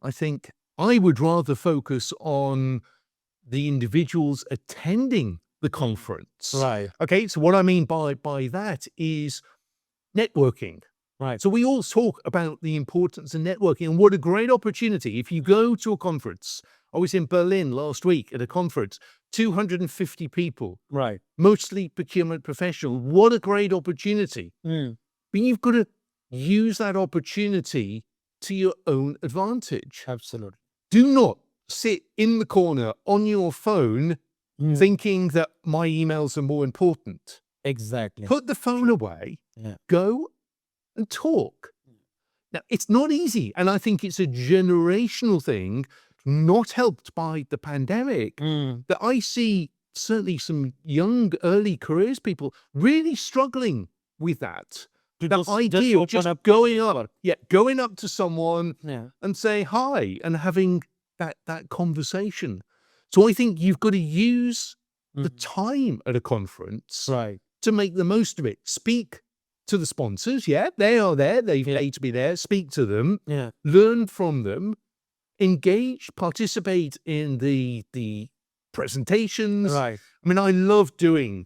I think I would rather focus on the individuals attending the conference. Right. Okay, so what I mean by that is networking. Right. So we all talk about the importance of networking and what a great opportunity. If you go to a conference, I was in Berlin last week at a conference, 250 people, Right. mostly procurement professional. What a great opportunity. Mm. But you've got to use that opportunity to your own advantage. Absolutely. Do not sit in the corner on your phone Mm. thinking that my emails are more important. Exactly. Put the phone away, Yeah. go and talk. Now, it's not easy, and I think it's a generational thing, not helped by the pandemic, Mm. that I see certainly some young, early careers people really struggling with that. To The just idea of open just up. going up to someone Yeah. and say hi and having that conversation. So I think you've got to use the Mm. time at a conference Right. to make the most of it. Speak to the sponsors. Yeah, they are there. They Yeah. pay to be there. Speak to them. Yeah. Learn from them. Engage. Participate in the presentations. Right. I mean, I love doing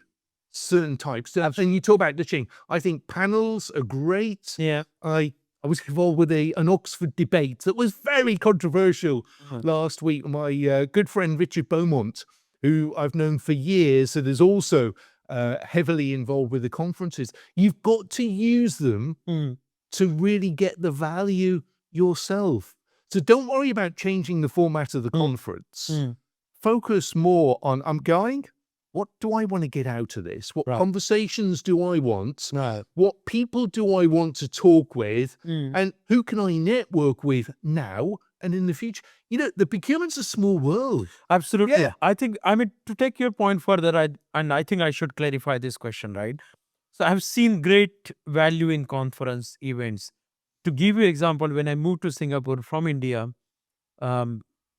certain types. And you talk about ditching. I think panels are great. Yeah. I was involved with an Oxford debate that was very controversial Mhm. last week. My good friend Richard Beaumont, who I've known for years and is also heavily involved with the conferences. You've got to use them Mm. to really get the value yourself. So don't worry about changing the format of the conference. Mm. Focus more on, I'm going, what do I want to get out of this? What Right. conversations do I want? Right. What people do I want to talk with? Mm. And who can I network with now and in the future? You know, the procurement's a small world. Absolutely. Yeah. I think, I mean, to take your point further, I think I should clarify this question, right? So I've seen great value in conference events. To give you example, when I moved to Singapore from India,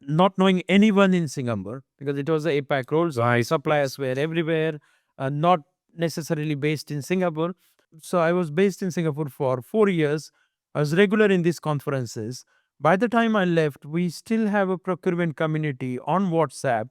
not knowing anyone in Singapore, because it was a APAC role, so Right. suppliers were everywhere, not necessarily based in Singapore. So I was based in Singapore for 4 years. I was regular in these conferences. By the time I left, we still have a procurement community on WhatsApp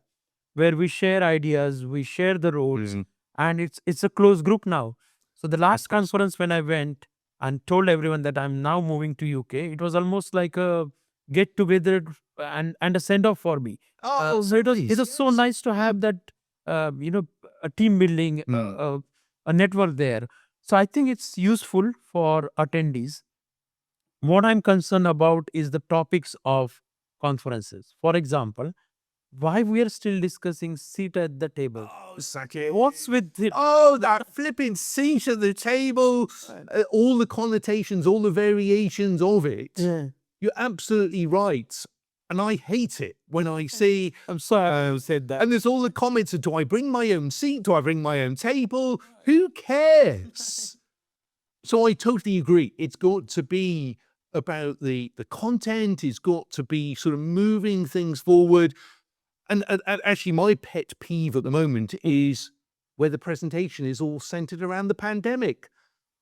where we share ideas, we share the roles, and it's a close group now. So the last conference when I went and told everyone that I'm now moving to UK, it was almost like a get together and a send off for me. So it was so nice to have that a team building, a network there. So I think it's useful for attendees. What I'm concerned about is the topics of conferences. For example, why we are still discussing seat at the table. Oh, Saki. What's with it? Oh, that flipping seat at the table, all the connotations, all the variations of it. Yeah. You're absolutely right. And I hate it when I see, I'm sorry I said that. and there's all the comments of, do I bring my own seat? Do I bring my own table? Who cares? So I totally agree. It's got to be about the content. It's got to be sort of moving things forward. And actually, my pet peeve at the moment is where the presentation is all centered around the pandemic.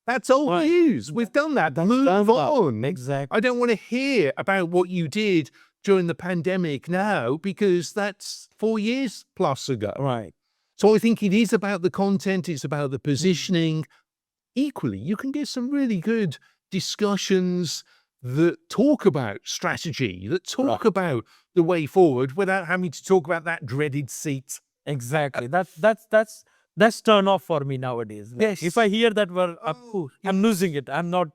That's old Right. news. We've done that. Move on. Exactly. I don't want to hear about what you did during the pandemic now, because that's 4 years plus ago. Right. So I think it is about the content. It's about the positioning. Equally, you can get some really good discussions that talk about strategy, that talk about the way forward without having to talk about that dreaded seat. Exactly. That's turn off for me nowadays. Like, Yes. if I hear that word, Oh, I'm losing it. I'm not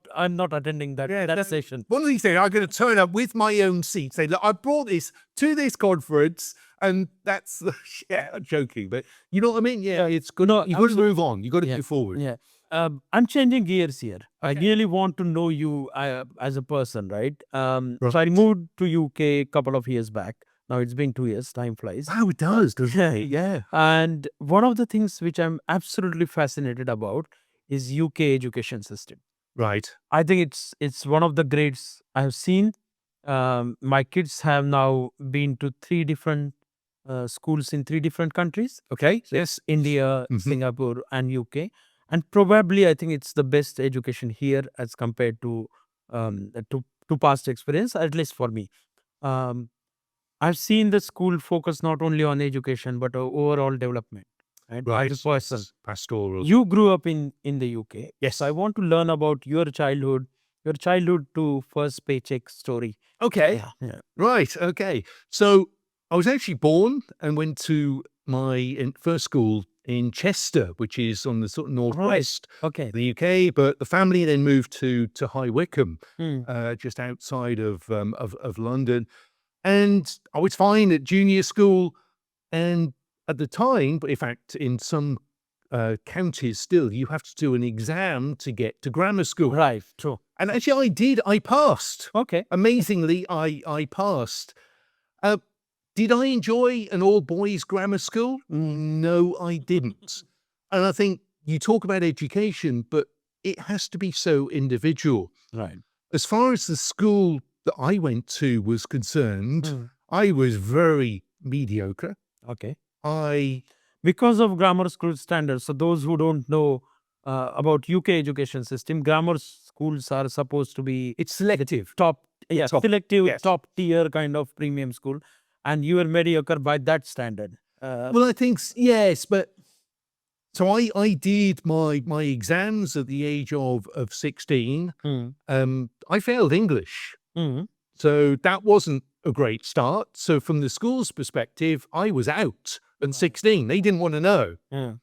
attending that session. One of these days, I'm going to turn up with my own seat, say, look, I brought this to this conference, and that's, yeah, I'm joking, but you know what I mean? Yeah, it's good. No, You've got to move on. You've got to Yeah. move forward. Yeah. I'm changing gears here. I really want to know you as a person, right? So I Right. moved to UK a couple of years back. Now it's been 2 years. Time flies. Wow, it does, doesn't Yeah. it? Yeah. And one of the things which I'm absolutely fascinated about is UK education system. Right. I think it's one of the greats I have seen. My kids have now been to 3 different schools in 3 different countries. Okay. Yes. India, Mhm. Singapore, and UK. And probably I think it's the best education here as compared to past experience, at least for me. Um, I've seen the school focus not only on education but overall development. Right. As a person, Pastoral. you grew up in the UK. Yes. So I want to learn about your childhood, your childhood to first paycheck story. Okay. Yeah. Right. Okay. So I was actually born and went to my first school in Chester, which is on the sort of northwest Okay. of the UK. But the family then moved to High Wycombe, Mm. just outside of London. And I was fine at junior school. And at the time, but in fact, in some counties still, you have to do an exam to get to grammar school. Right. True. And actually, I did. I passed. Okay. Amazingly, I passed. Uh, did I enjoy an all-boys grammar school? No, I didn't. And I think you talk about education, but it has to be so individual. Right. As far as the school that I went to was concerned, Mm. I was very mediocre. Okay. I Because of grammar school standards. So those who don't know about UK education system, grammar schools are supposed to be it's selective. top, Top, selective, yes. top tier kind of premium school, and you are mediocre by that standard. Well, I think yes, but so I did my exams at the age of 16. Mm. I failed English, Mm. so that wasn't a great start. So from the school's perspective, I was out at 16. They didn't want to know. Yeah.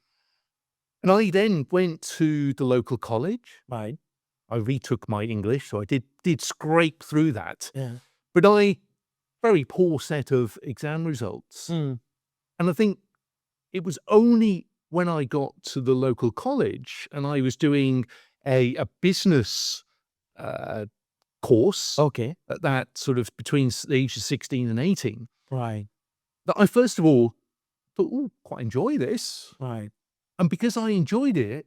And I then went to the local college. Right. I retook my English, so I did scrape through that. Yeah. But very poor set of exam results. Mm. And I think it was only when I got to the local college and I was doing a business course Okay. at that sort of between the ages of 16 and 18 Right. that I first of all thought, oh, quite enjoy this. Right. And because I enjoyed it,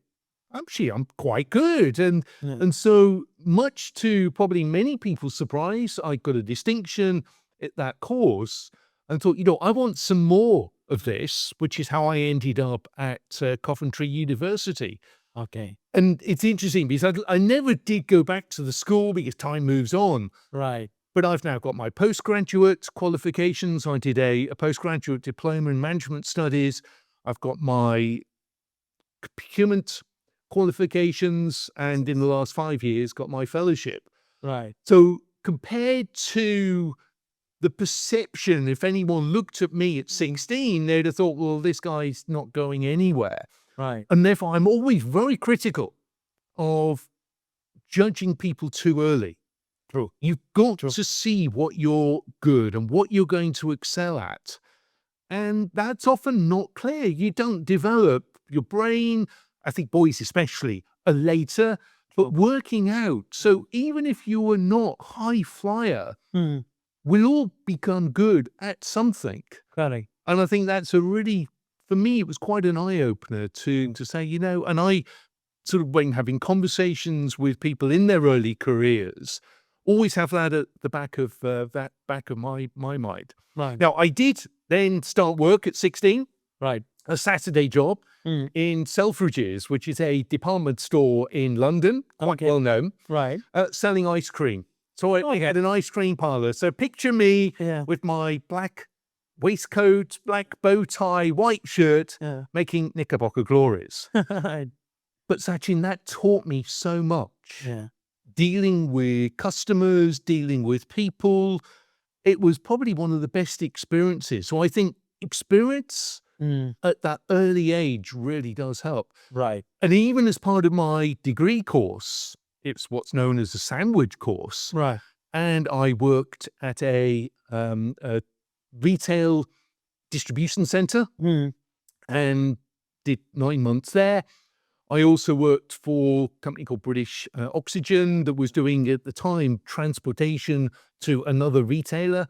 actually, I'm quite good. Yeah. And so much to probably many people's surprise, I got a distinction at that course and thought, I want some more of this, which is how I ended up at Coventry University. Okay. And it's interesting because I never did go back to the school because time moves on. Right. But I've now got my postgraduate qualifications. I did a postgraduate diploma in management studies. I've got my procurement qualifications, and in the last 5 years, got my fellowship. Right. So compared to the perception, if anyone looked at me at 16, they'd have thought, well, this guy's not going anywhere. Right. And therefore, I'm always very critical of judging people too early. True. You've got True. to see what you're good and what you're going to excel at. And that's often not clear. You don't develop your brain, I think boys especially, are later, but working out. So even if you are not high flyer, Mm. we'll all become good at something. Correct. And I think that's for me, it was quite an eye-opener to say, and I sort of, when having conversations with people in their early careers, always have that at the back of my mind. Right. Now, I did then start work at 16, Right. a Saturday job in Selfridges, which is a department store in London, quite Okay. well known, Right. selling ice cream. So I Okay. had an ice cream parlor. So picture me Yeah. with my black waistcoat, black bow tie, white shirt, Yeah. making Knickerbocker glories. Right. But Sachin, that taught me so much. Yeah. Dealing with customers, dealing with people. It was probably one of the best experiences. So I think experience Mm. at that early age really does help. Right. And even as part of my degree course, it's what's known as a sandwich course. Right. And I worked at a retail distribution center Mm. and did 9 months there. I also worked for a company called British Oxygen that was doing, at the time, transportation to another retailer,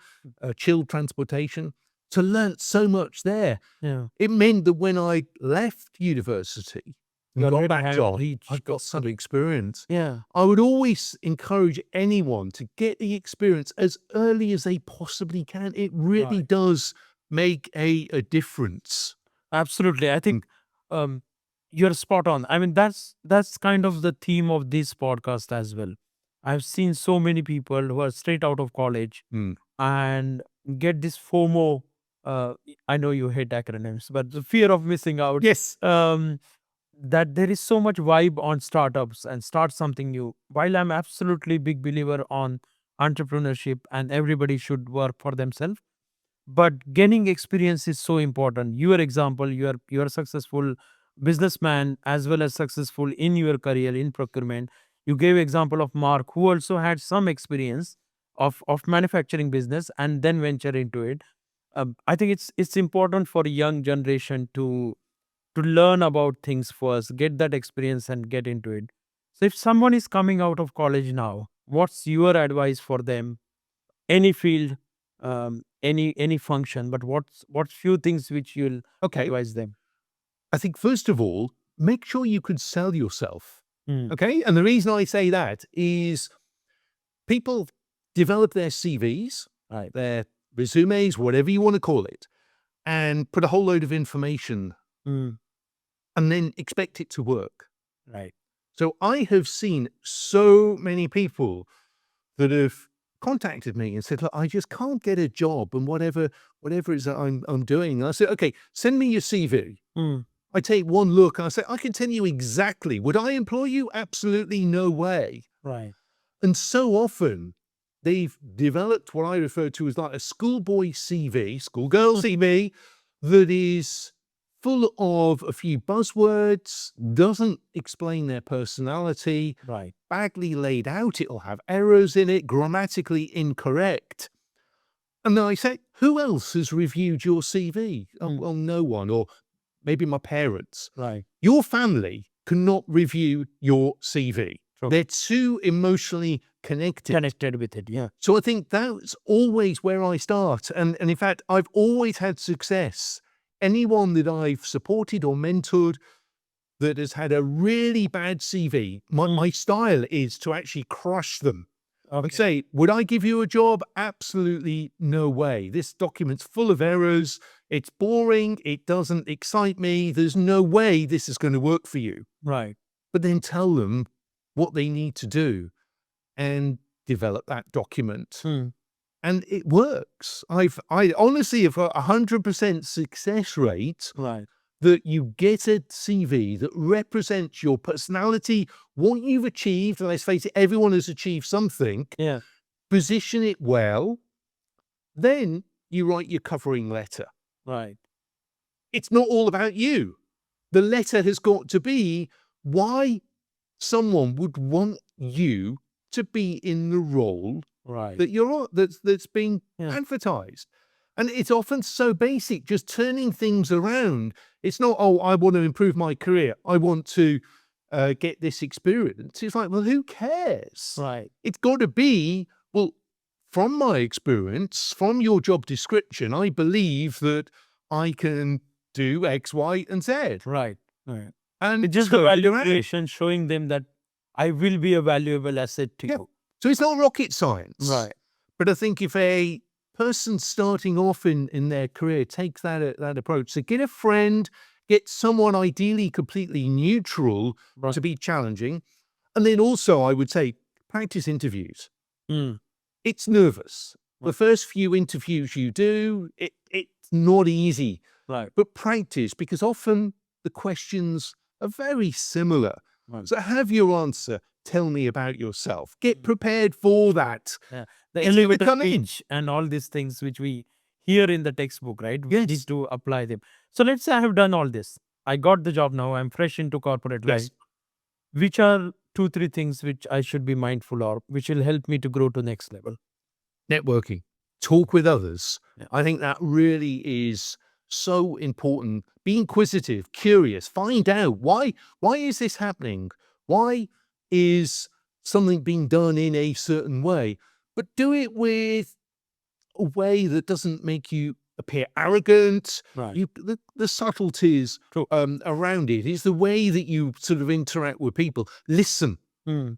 chilled transportation. So learnt so much there. Yeah. It meant that when I left university and You got already back have on, reached- I got some experience. Yeah. I would always encourage anyone to get the experience as early as they possibly can. It really Right. does make a difference. Absolutely. I think you're spot on. I mean, that's kind of the theme of this podcast as well. I've seen so many people who are straight out of college Mm. and get this FOMO. I know you hate acronyms, but the fear of missing out. Yes. that there is so much vibe on startups and start something new. While I'm absolutely big believer on entrepreneurship and everybody should work for themselves, but gaining experience is so important. Your example, you are a successful businessman as well as successful in your career in procurement. You gave example of Mark, who also had some experience of manufacturing business and then venture into it. I think it's important for a young generation to learn about things first, get that experience and get into it. So if someone is coming out of college now, what's your advice for them? Any field, any function, but what's few things which you'll Okay. advise them? I think first of all, make sure you can sell yourself. Mm, Okay. And the reason I say that is people develop their CVs, right. their resumes, whatever you want to call it, and put a whole load of information Mm, and then expect it to work. right. So I have seen so many people that have contacted me and said, "Look, I just can't get a job and whatever it is that I'm doing." And I said, "Okay, send me your CV." Mm, I take one look and I say, "I can tell you exactly. Would I employ you? Absolutely no way." right. And so often they've developed what I refer to as like a schoolboy CV, schoolgirl CV, that is full of a few buzzwords, doesn't explain their personality, Right. badly laid out, it'll have errors in it, grammatically incorrect. And then I say, who else has reviewed your CV? Oh, Mm, well, no one, or maybe my parents. right. Your family cannot review your CV. True. They're too emotionally connected. Connected with it. Yeah. So I think that's always where I start. And in fact, I've always had success. Anyone that I've supported or mentored that has had a really bad CV, my style is to actually crush them and Okay. say, would I give you a job? Absolutely no way. This document's full of errors. It's boring. It doesn't excite me. There's no way this is going to work for you. Right. But then tell them what they need to do and develop that document. Mm, And it works. I honestly have got 100% success rate right. that you get a CV that represents your personality, what you've achieved. And let's face it, everyone has achieved something. Yeah. Position it well. Then you write your covering letter. Right. It's not all about you. The letter has got to be why someone would want you to be in the role Right. that you're on, that's being Yeah. advertised. And it's often so basic, just turning things around. It's not, oh, I want to improve my career. I want to get this experience. It's like, well, who cares? Right. It's got to be, well, from my experience, from your job description, I believe that I can do X, Y, and Z. Right. Right. And It's just the turn it value around. creation, showing them that I will be a valuable asset to Yeah. you. So it's not rocket science. Right. But I think if a person starting off in their career takes that approach, so get a friend, get someone ideally completely neutral Right. to be challenging. And then also I would say practice interviews. Mm, It's nervous. The Right. first few interviews you do, it's not easy. right. But practice, because often the questions are very similar. Right. So have your answer. Tell me about yourself. Get prepared for that. Yeah. The It's gonna elevator come in. pitch and all these things which we hear in the textbook, right? We Yes. need to apply them. So let's say I have done all this. I got the job now. I'm fresh into corporate life. Yes. Which are 2, 3 things which I should be mindful of, which will help me to grow to next level? Networking. Talk with others. Yeah. I think that really is so important. Be inquisitive, curious, find out why is this happening? Why is something being done in a certain way? But do it with a way that doesn't make you appear arrogant. Right. The subtleties True. around it is the way that you sort of interact with people. Listen. Mm,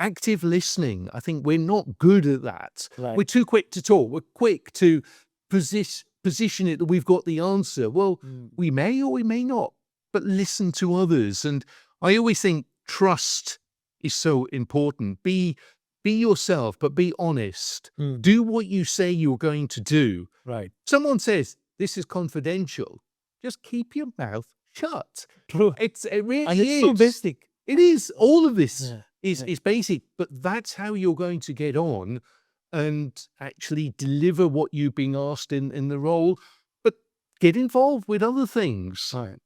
Active listening. I think we're not good at that. Right. We're too quick to talk. We're quick to position it that we've got the answer. Well, Mm. we may or we may not, but listen to others. And I always think trust is so important. Be yourself, but be honest. Mm. Do what you say you're going to do. Right. Someone says, this is confidential. Just keep your mouth shut. True. It really And it's is. so basic. It is. All of this Yeah. is basic, but that's how you're going to get on and actually deliver what you've been asked in the role. But get involved with other things, Right.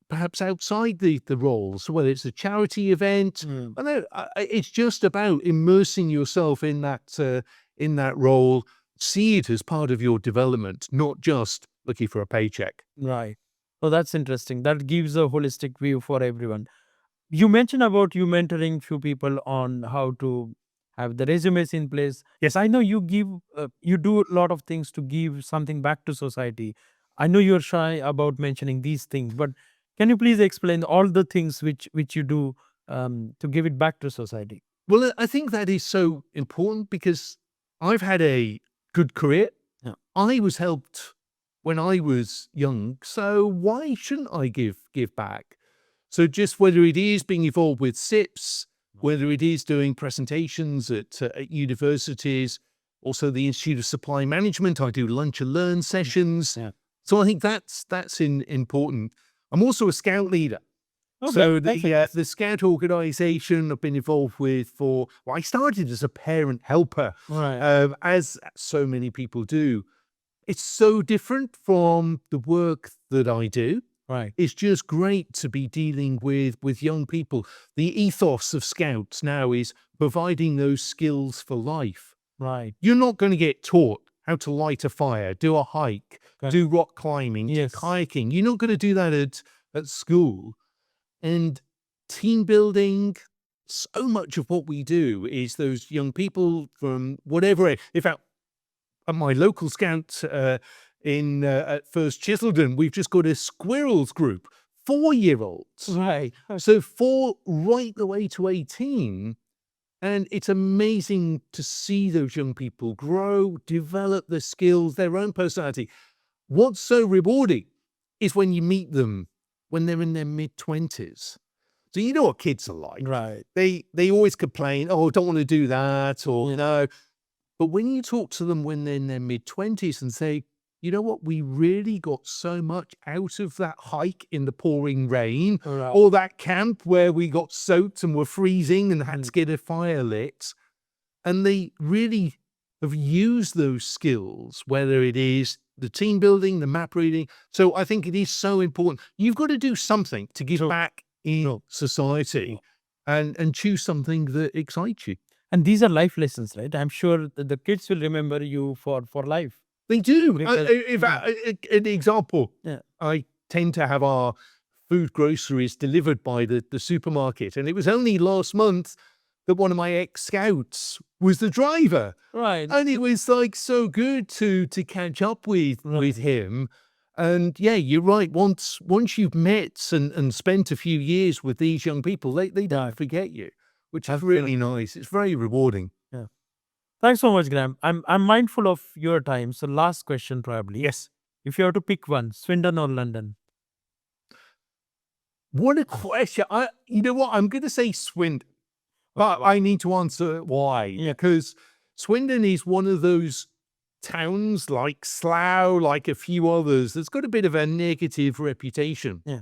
perhaps outside the roles, whether it's a charity event. Mm. I know it's just about immersing yourself in that role. See it as part of your development, not just looking for a paycheck. Right. Oh, that's interesting. That gives a holistic view for everyone. You mentioned about you mentoring few people on how to have the resumes in place. Yes. I know you give, you do a lot of things to give something back to society. I know you're shy about mentioning these things, but can you please explain all the things which you do to give it back to society? Well, I think that is so important because I've had a good career. Yeah. I was helped when I was young, so why shouldn't I give back? So just whether it is being involved with SIPs, whether it is doing presentations at universities, also the Institute of Supply Management, I do lunch and learn sessions. Yeah. So I think that's important. I'm also a scout leader. Okay. So Perfect. the Scout organisation I've been involved with I started as a parent helper, Right. as so many people do. It's so different from the work that I do. Right. It's just great to be dealing with young people. The ethos of Scouts now is providing those skills for life. Right. You're not going to get taught how to light a fire, do a hike, Okay. do rock climbing, Yes. kayaking. You're not going to do that at school. And team building, so much of what we do is those young people from whatever. In fact, at my local scout at First Chiseldon, we've just got a squirrels group, 4-year-olds. Right. So 4 right the way to 18. And it's amazing to see those young people grow, develop their skills, their own personality. What's so rewarding is when you meet them when they're in their mid-20s. So you know what kids are like. Right. They always complain, oh, don't want to do that, or no. But when you talk to them when they're in their mid-20s and say, you know what, we really got so much out of that hike in the pouring rain, Right. or that camp where we got soaked and were freezing and had to get a fire lit. And they really have used those skills, whether it is the team building, the map reading. So I think it is so important. You've got to do something to give True. back in society and choose something that excites you. And these are life lessons, right? I'm sure the kids will remember you for life. They do. Because- In fact, an example, Yeah. I tend to have our food groceries delivered by the supermarket. And it was only last month that one of my ex-scouts was the driver. Right. And it was like so good to catch up with him. And yeah, you're right. Once you've met and spent a few years with these young people, they don't forget you, which is really nice. It's very rewarding. Thanks so much, Graham. I'm mindful of your time. So last question probably. Yes. If you have to pick one, Swindon or London? What a question. You know what? I'm going to say Swindon, but I need to answer why. Yeah. Because Swindon is one of those towns like Slough, like a few others, that's got a bit of a negative reputation. Yeah.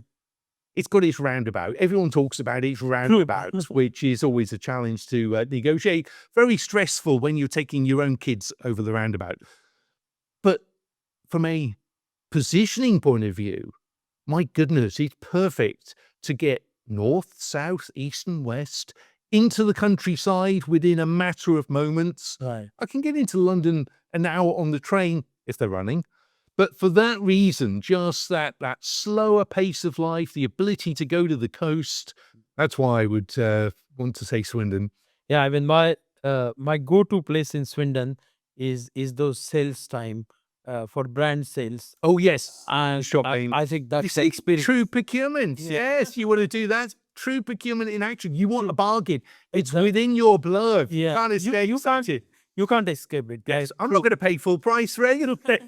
It's got its roundabout. Everyone talks about its roundabout, which is always a challenge to negotiate. Very stressful when you're taking your own kids over the roundabout. But from a positioning point of view, my goodness, it's perfect to get north, south, east and west into the countryside within a matter of moments. Right. I can get into London an hour on the train if they're running. But for that reason, just that slower pace of life, the ability to go to the coast, that's why I would want to say Swindon. Yeah, I mean my go-to place in Swindon is those sales time for brand sales. Oh, yes. And Shopping. I think that's This the is experience. True procurement. Yeah. Yes, you want to do that. True procurement in action. You want a bargain. It's Exactly. within your blood. Yeah. You can't escape You can't escape it, guys. Yes, I'm not going to pay full price for it.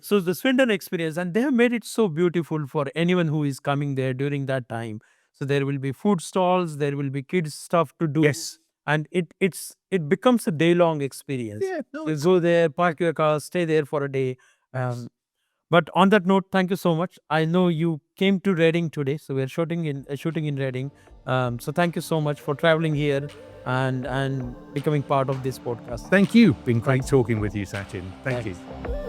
So the Swindon experience, and they have made it so beautiful for anyone who is coming there during that time. So there will be food stalls, there will be kids stuff to do. Yes. And it becomes a day long experience. Yeah, no, You go there, park your car, stay there for a day. But on that note, thank you so much. I know you came to Reading today, so we're shooting in Reading. So thank you so much for traveling here and becoming part of this podcast. Thank you. Been great Thanks. talking with you, Sachin. Thank you. Thanks.